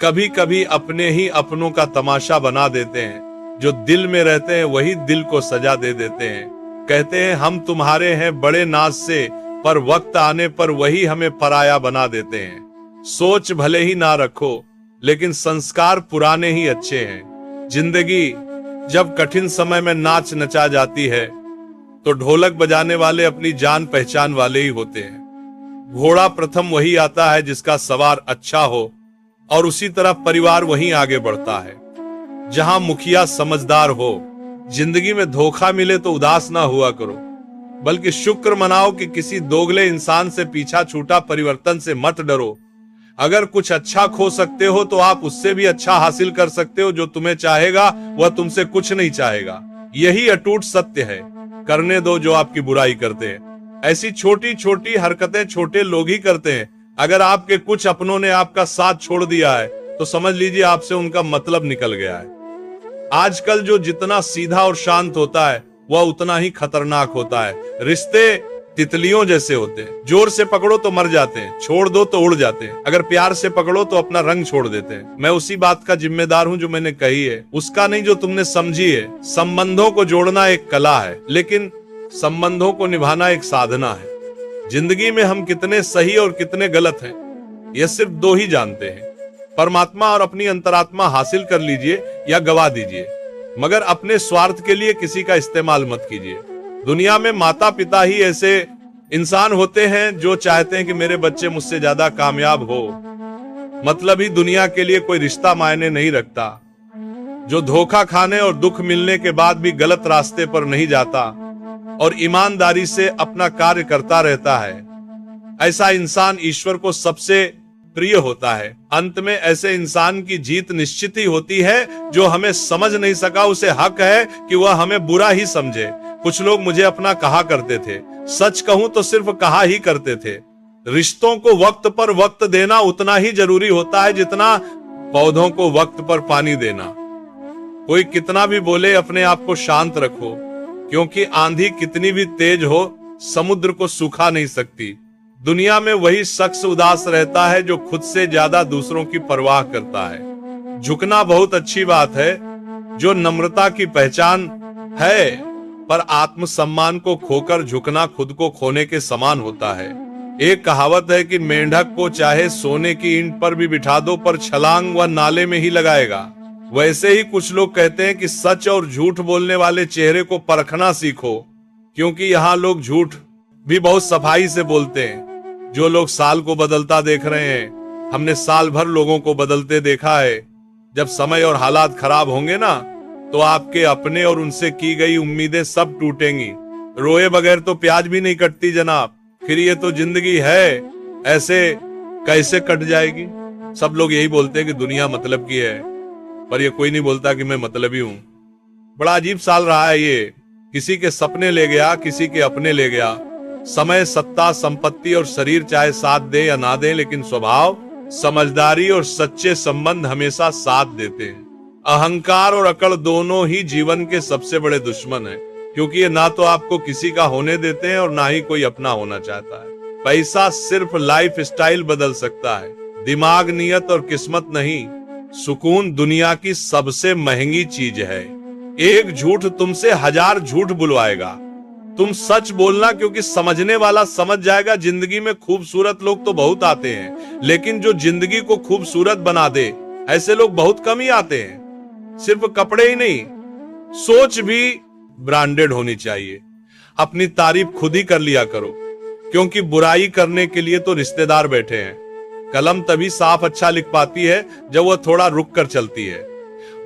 कभी कभी अपने ही अपनों का तमाशा बना देते हैं। जो दिल में रहते हैं वही दिल को सजा दे देते हैं। कहते हैं हम तुम्हारे हैं बड़े नाज से, पर वक्त आने पर वही हमें पराया बना देते हैं। सोच भले ही ना रखो, लेकिन संस्कार पुराने ही अच्छे हैं। जिंदगी जब कठिन समय में नाच नचा जाती है तो ढोलक बजाने वाले अपनी जान पहचान वाले ही होते हैं। घोड़ा प्रथम वही आता है जिसका सवार अच्छा हो, और उसी तरह परिवार वहीं आगे बढ़ता है जहां मुखिया समझदार हो। जिंदगी में धोखा मिले तो उदास ना हुआ करो, बल्कि शुक्र मनाओ कि किसी दोगले इंसान से पीछा छूटा। परिवर्तन से मत डरो। अगर कुछ अच्छा खो सकते हो तो आप उससे भी अच्छा हासिल कर सकते हो। जो तुम्हें चाहेगा वह तुमसे कुछ नहीं चाहेगा। यही अटूट सत्य है। करने दो जो आपकी बुराई करते हैं। ऐसी छोटी छोटी हरकतें छोटे लोग ही करते हैं। अगर आपके कुछ अपनों ने आपका साथ छोड़ दिया है तो समझ लीजिए आपसे उनका मतलब निकल गया है। आजकल जो जितना सीधा और शांत होता है वह उतना ही खतरनाक होता है। रिश्ते तितलियों जैसे होते हैं। जोर से पकड़ो तो मर जाते हैं, छोड़ दो तो उड़ जाते हैं। अगर प्यार से पकड़ो तो अपना रंग छोड़ देते हैं। मैं उसी बात का जिम्मेदार हूं जो मैंने कही है, उसका नहीं जो तुमने समझी है। संबंधों को जोड़ना एक कला है, लेकिन संबंधों को निभाना एक साधना है। जिंदगी में हम कितने सही और कितने गलत हैं, यह सिर्फ दो ही जानते हैं। परमात्मा और अपनी अंतरात्मा हासिल कर लीजिए या गवा दीजिए, मगर अपने स्वार्थ के लिए किसी का इस्तेमाल मत कीजिए। दुनिया में माता पिता ही ऐसे इंसान होते हैं जो चाहते हैं कि मेरे बच्चे मुझसे ज्यादा कामयाब हो। मतलब ही दुनिया के लिए कोई रिश्ता मायने नहीं रखता। जो धोखा खाने और दुख मिलने के बाद भी गलत रास्ते पर नहीं जाता और ईमानदारी से अपना कार्य करता रहता है, ऐसा इंसान ईश्वर को सबसे प्रिय होता है। अंत में ऐसे इंसान की जीत निश्चित ही होती है। जो हमें समझ नहीं सका उसे हक है कि वह हमें बुरा ही समझे। कुछ लोग मुझे अपना कहा करते थे, सच कहूं तो सिर्फ कहा ही करते थे। रिश्तों को वक्त पर वक्त देना उतना ही जरूरी होता है जितना पौधों को वक्त पर पानी देना। कोई कितना भी बोले अपने आप को शांत रखो, क्योंकि आंधी कितनी भी तेज हो समुद्र को सुखा नहीं सकती। दुनिया में वही शख्स उदास रहता है जो खुद से ज्यादा दूसरों की परवाह करता है। झुकना बहुत अच्छी बात है, जो नम्रता की पहचान है, पर आत्मसम्मान को खोकर झुकना खुद को खोने के समान होता है। एक कहावत है कि मेंढक को चाहे सोने की ईंट पर भी बिठा दो, पर छलांग वह नाले में ही लगाएगा। वैसे ही कुछ लोग कहते हैं कि सच और झूठ बोलने वाले चेहरे को परखना सीखो, क्योंकि यहाँ लोग झूठ भी बहुत सफाई से बोलते हैं। जो लोग साल को बदलता देख रहे हैं, हमने साल भर लोगों को बदलते देखा है। जब समय और हालात खराब होंगे ना, तो आपके अपने और उनसे की गई उम्मीदें सब टूटेंगी। रोए बगैर तो प्याज भी नहीं कटती जनाब। फिर ये तो जिंदगी है, ऐसे कैसे कट जाएगी। सब लोग यही बोलते हैं कि दुनिया मतलब की है, पर ये कोई नहीं बोलता कि मैं मतलबी हूं। बड़ा अजीब साल रहा है ये। किसी के सपने ले गया, किसी के अपने ले गया। समय, सत्ता, संपत्ति और शरीर चाहे साथ दे या ना दे, लेकिन स्वभाव, समझदारी और सच्चे संबंध हमेशा साथ देते हैं। अहंकार और अकड़ दोनों ही जीवन के सबसे बड़े दुश्मन हैं, क्योंकि ये ना तो आपको किसी का होने देते हैं और ना ही कोई अपना होना चाहता है। पैसा सिर्फ लाइफ स्टाइल बदल सकता है, दिमाग, नियत और किस्मत नहीं। सुकून दुनिया की सबसे महंगी चीज है। एक झूठ तुमसे 1000 झूठ बुलवाएगा। तुम सच बोलना, क्योंकि समझने वाला समझ जाएगा। जिंदगी में खूबसूरत लोग तो बहुत आते हैं, लेकिन जो जिंदगी को खूबसूरत बना दे, ऐसे लोग बहुत कम ही आते हैं। सिर्फ कपड़े ही नहीं, सोच भी ब्रांडेड होनी चाहिए। अपनी तारीफ खुद ही कर लिया करो, क्योंकि बुराई करने के लिए तो रिश्तेदार बैठे हैं। कलम तभी साफ अच्छा लिख पाती है जब वह थोड़ा रुक कर चलती है।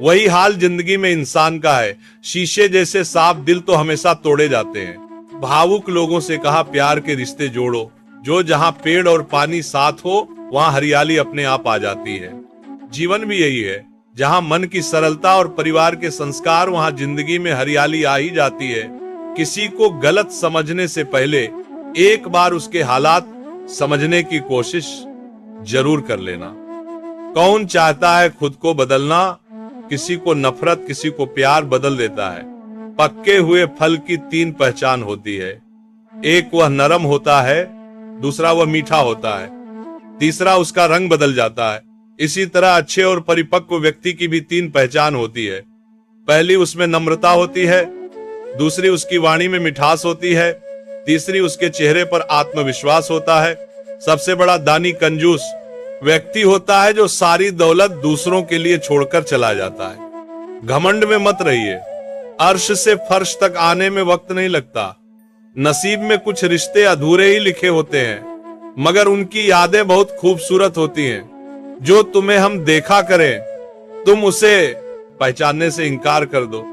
वही हाल जिंदगी में इंसान का है। शीशे जैसे साफ दिल तो हमेशा तोड़े जाते हैं। भावुक लोगों से कहा प्यार के रिश्ते जोड़ो। जो जहां पेड़ और पानी साथ हो, वहां हरियाली अपने आप आ जाती है। जीवन भी यही है, जहां मन की सरलता और परिवार के संस्कार, वहां जिंदगी में हरियाली आ ही जाती है। किसी को गलत समझने से पहले एक बार उसके हालात समझने की कोशिश जरूर कर लेना। कौन चाहता है खुद को बदलना? किसी को नफरत, किसी को प्यार बदल देता है। पक्के हुए फल की 3 पहचान होती है। एक वह नरम होता है, दूसरा वह मीठा होता है, तीसरा उसका रंग बदल जाता है, इसी तरह अच्छे और परिपक्व व्यक्ति की भी 3 पहचान होती है। पहली, उसमें नम्रता होती है। दूसरी, उसकी वाणी में मिठास होती है। तीसरी, उसके चेहरे पर आत्मविश्वास होता है। सबसे बड़ा दानी कंजूस व्यक्ति होता है जो सारी दौलत दूसरों के लिए छोड़कर चला जाता है। घमंड में मत रहिए। अर्श से फर्श तक आने में वक्त नहीं लगता। नसीब में कुछ रिश्ते अधूरे ही लिखे होते हैं, मगर उनकी यादें बहुत खूबसूरत होती हैं। जो तुम्हें हम देखा करें, तुम उसे पहचानने से इनकार कर दो।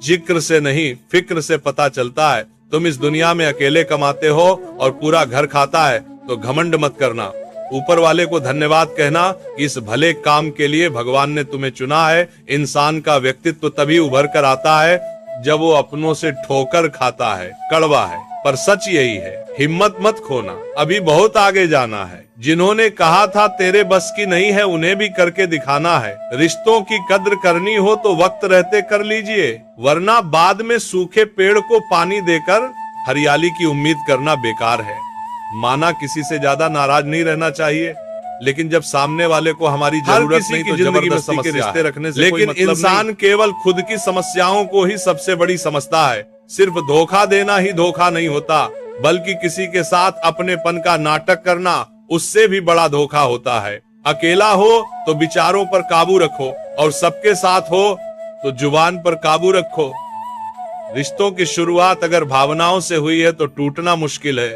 जिक्र से नहीं, फिक्र से पता चलता है तुम इस दुनिया में अकेले कमाते हो और पूरा घर खाता है। तो घमंड मत करना। ऊपर वाले को धन्यवाद कहना कि इस भले काम के लिए भगवान ने तुम्हें चुना है। इंसान का व्यक्तित्व तभी उभर कर आता है जब वो अपनों से ठोकर खाता है। कड़वा है, पर सच यही है। हिम्मत मत खोना, अभी बहुत आगे जाना है। जिन्होंने कहा था तेरे बस की नहीं है, उन्हें भी करके दिखाना है। रिश्तों की कद्र करनी हो तो वक्त रहते कर लीजिए, वरना बाद में सूखे पेड़ को पानी देकर हरियाली की उम्मीद करना बेकार है। माना किसी से ज्यादा नाराज नहीं रहना चाहिए, लेकिन जब सामने वाले को हमारी जरूरत नहीं तो जबरदस्ती के रिश्ते रखने से लेकिन कोई मतलब इंसान केवल खुद की समस्याओं को ही सबसे बड़ी समझता है। सिर्फ धोखा देना ही धोखा नहीं होता, बल्कि किसी के साथ अपनेपन का नाटक करना उससे भी बड़ा धोखा होता है। अकेला हो तो विचारों पर काबू रखो, और सबके साथ हो तो जुबान पर काबू रखो। रिश्तों की शुरुआत अगर भावनाओं से हुई है तो टूटना मुश्किल है,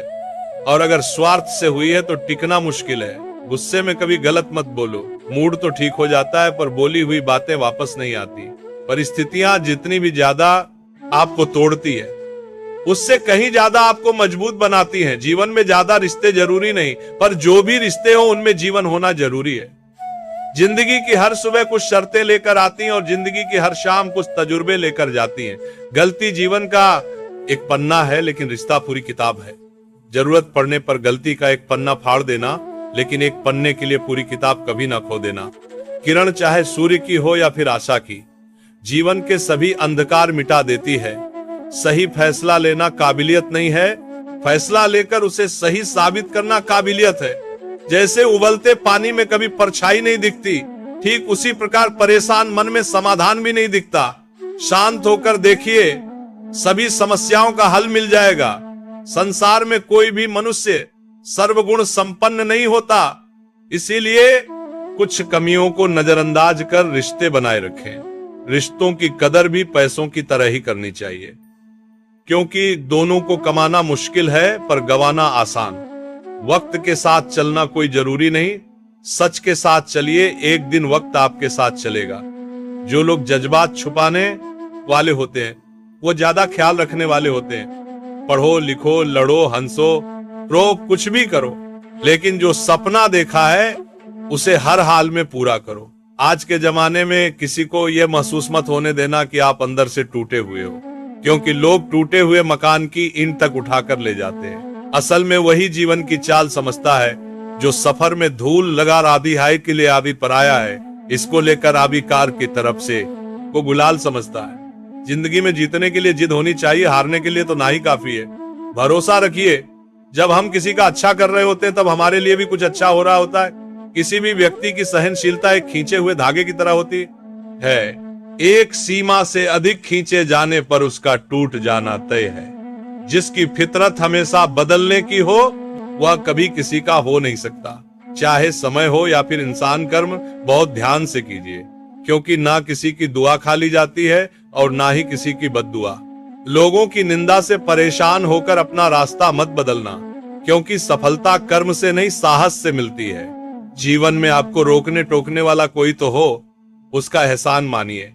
और अगर स्वार्थ से हुई है तो टिकना मुश्किल है। गुस्से में कभी गलत मत बोलो। मूड तो ठीक हो जाता है, पर बोली हुई बातें वापस नहीं आती। परिस्थितियां जितनी भी ज्यादा आपको तोड़ती है, उससे कहीं ज्यादा आपको मजबूत बनाती हैं। जीवन में ज्यादा रिश्ते जरूरी नहीं, पर जो भी रिश्ते हो उनमें जीवन होना जरूरी है। जिंदगी की हर सुबह कुछ शर्तें लेकर आती हैं और जिंदगी की हर शाम कुछ तजुर्बे लेकर जाती हैं। गलती जीवन का एक पन्ना है, लेकिन रिश्ता पूरी किताब है। जरूरत पड़ने पर गलती का एक पन्ना फाड़ देना, लेकिन एक पन्ने के लिए पूरी किताब कभी ना खो देना। किरण चाहे सूर्य की हो या फिर आशा की, जीवन के सभी अंधकार मिटा देती है। सही फैसला लेना काबिलियत नहीं है, फैसला लेकर उसे सही साबित करना काबिलियत है। जैसे उबलते पानी में कभी परछाई नहीं दिखती, ठीक उसी प्रकार परेशान मन में समाधान भी नहीं दिखता। शांत होकर देखिए, सभी समस्याओं का हल मिल जाएगा। संसार में कोई भी मनुष्य सर्वगुण संपन्न नहीं होता, इसीलिए कुछ कमियों को नजरअंदाज कर रिश्ते बनाए रखें। रिश्तों की कदर भी पैसों की तरह ही करनी चाहिए, क्योंकि दोनों को कमाना मुश्किल है पर गंवाना आसान। वक्त के साथ चलना कोई जरूरी नहीं, सच के साथ चलिए, एक दिन वक्त आपके साथ चलेगा। जो लोग जज्बात छुपाने वाले होते हैं वो ज्यादा ख्याल रखने वाले होते हैं। पढ़ो लिखो, लड़ो हंसो रो, कुछ भी करो, लेकिन जो सपना देखा है उसे हर हाल में पूरा करो। आज के जमाने में किसी को यह महसूस मत होने देना कि आप अंदर से टूटे हुए हो, क्योंकि लोग टूटे हुए मकान की ईंट तक उठाकर ले जाते हैं। असल में वही जीवन की चाल समझता है जो सफर में धूल लगा आधी हाय के लिए आधी पराया है, इसको लेकर आधी कार की तरफ से को गुलाल समझता है। जिंदगी में जीतने के लिए जिद होनी चाहिए, हारने के लिए तो ना ही काफी है। भरोसा रखिए, जब हम किसी का अच्छा कर रहे होते हैं तब हमारे लिए भी कुछ अच्छा हो रहा होता है। किसी भी व्यक्ति की सहनशीलता एक खींचे हुए धागे की तरह होती है। एक सीमा से अधिक खींचे जाने पर उसका टूट जाना तय है। जिसकी फितरत हमेशा बदलने की हो वह कभी किसी का हो नहीं सकता। चाहे समय हो या फिर इंसान कर्म, बहुत ध्यान से कीजिए, क्योंकि ना किसी की दुआ खा ली जाती है और ना ही किसी की बद्दुआ। लोगों की निंदा से परेशान होकर अपना रास्ता मत बदलना, क्योंकि सफलता कर्म से नहीं साहस से मिलती है। जीवन में आपको रोकने टोकने वाला कोई तो हो, उसका एहसान मानिए,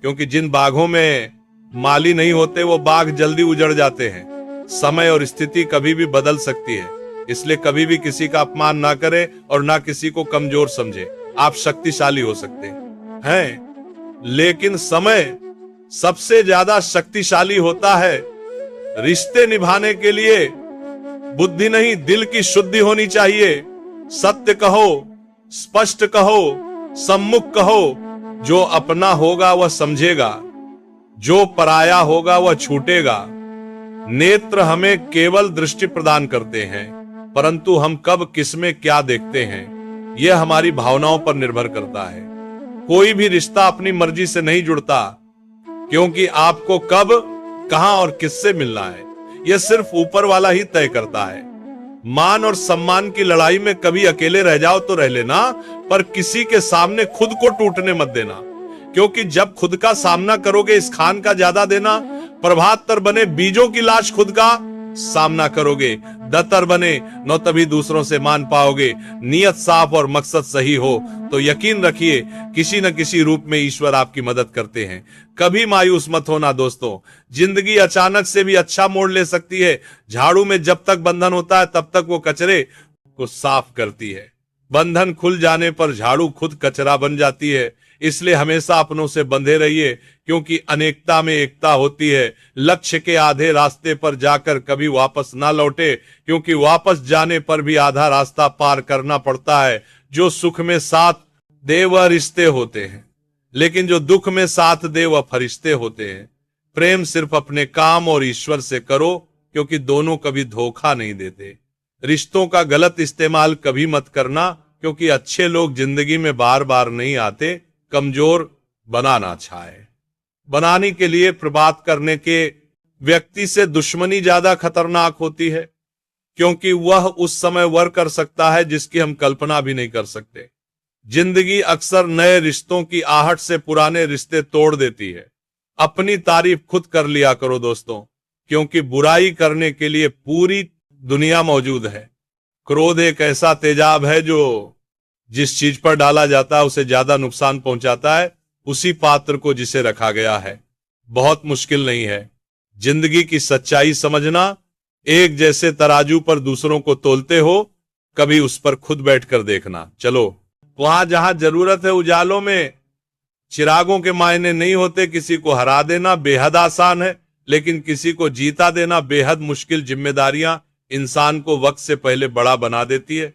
क्योंकि जिन बागों में माली नहीं होते वो बाग जल्दी उजड़ जाते हैं। समय और स्थिति कभी भी बदल सकती है, इसलिए कभी भी किसी का अपमान ना करें और ना किसी को कमजोर समझे। आप शक्तिशाली हो सकते हैं, लेकिन समय सबसे ज्यादा शक्तिशाली होता है। रिश्ते निभाने के लिए बुद्धि नहीं, दिल की शुद्धि होनी चाहिए। सत्य कहो, स्पष्ट कहो, सम्मुख कहो। जो अपना होगा वह समझेगा, जो पराया होगा वह छूटेगा। नेत्र हमें केवल दृष्टि प्रदान करते हैं, परंतु हम कब किसमें क्या देखते हैं यह हमारी भावनाओं पर निर्भर करता है। कोई भी रिश्ता अपनी मर्जी से नहीं जुड़ता, क्योंकि आपको कब, कहां और किससे मिलना है यह सिर्फ ऊपर वाला ही तय करता है। मान और सम्मान की लड़ाई में कभी अकेले रह जाओ तो रह लेना, पर किसी के सामने खुद को टूटने मत देना, क्योंकि जब खुद का सामना करोगे इस खान का ज्यादा देना। प्रभात तर बने बीजों की लाश खुद का सामना करोगे, दतर बने न तभी दूसरों से मान पाओगे। नियत साफ और मकसद सही हो तो यकीन रखिए किसी न किसी रूप में ईश्वर आपकी मदद करते हैं। कभी मायूस मत होना दोस्तों, जिंदगी अचानक से भी अच्छा मोड़ ले सकती है। झाड़ू में जब तक बंधन होता है तब तक वो कचरे को साफ करती है, बंधन खुल जाने पर झाड़ू खुद कचरा बन जाती है। इसलिए हमेशा अपनों से बंधे रहिए, क्योंकि अनेकता में एकता होती है। लक्ष्य के आधे रास्ते पर जाकर कभी वापस ना लौटे, क्योंकि वापस जाने पर भी आधा रास्ता पार करना पड़ता है। जो सुख में साथ दे वह रिश्ते होते हैं, लेकिन जो दुख में साथ दे वह फरिश्ते होते हैं। प्रेम सिर्फ अपने काम और ईश्वर से करो, क्योंकि दोनों कभी धोखा नहीं देते। रिश्तों का गलत इस्तेमाल कभी मत करना, क्योंकि अच्छे लोग जिंदगी में बार बार नहीं आते। कमजोर बनाना चाहे बनाने के लिए प्रबात करने के व्यक्ति से दुश्मनी ज्यादा खतरनाक होती है, क्योंकि वह उस समय वर कर सकता है जिसकी हम कल्पना भी नहीं कर सकते। जिंदगी अक्सर नए रिश्तों की आहट से पुराने रिश्ते तोड़ देती है। अपनी तारीफ खुद कर लिया करो दोस्तों, क्योंकि बुराई करने के लिए पूरी दुनिया मौजूद है। क्रोध एक ऐसा तेजाब है जो जिस चीज पर डाला जाता है उसे ज्यादा नुकसान पहुंचाता है उसी पात्र को जिसे रखा गया है। बहुत मुश्किल नहीं है जिंदगी की सच्चाई समझना। एक जैसे तराजू पर दूसरों को तोलते हो, कभी उस पर खुद बैठकर देखना। चलो, वहां जहां जरूरत है उजालों में चिरागों के मायने नहीं होते। किसी को हरा देना बेहद आसान है, लेकिन किसी को जीता देना बेहद मुश्किल। जिम्मेदारियां इंसान को वक्त से पहले बड़ा बना देती है।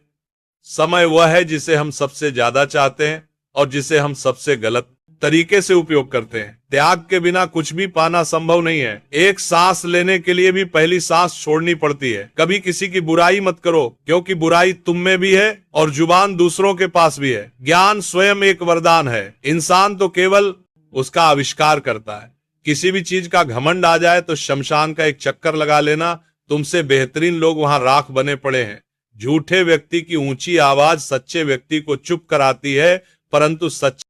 समय वह है जिसे हम सबसे ज्यादा चाहते हैं और जिसे हम सबसे गलत तरीके से उपयोग करते हैं। त्याग के बिना कुछ भी पाना संभव नहीं है। एक सांस लेने के लिए भी पहली सांस छोड़नी पड़ती है। कभी किसी की बुराई मत करो, क्योंकि बुराई तुम में भी है और जुबान दूसरों के पास भी है। ज्ञान स्वयं एक वरदान है, इंसान तो केवल उसका आविष्कार करता है। किसी भी चीज का घमंड आ जाए तो शमशान का एक चक्कर लगा लेना। तुमसे बेहतरीन लोग वहां राख बने पड़े हैं। झूठे व्यक्ति की ऊंची आवाज सच्चे व्यक्ति को चुप कराती है, परंतु सच्चे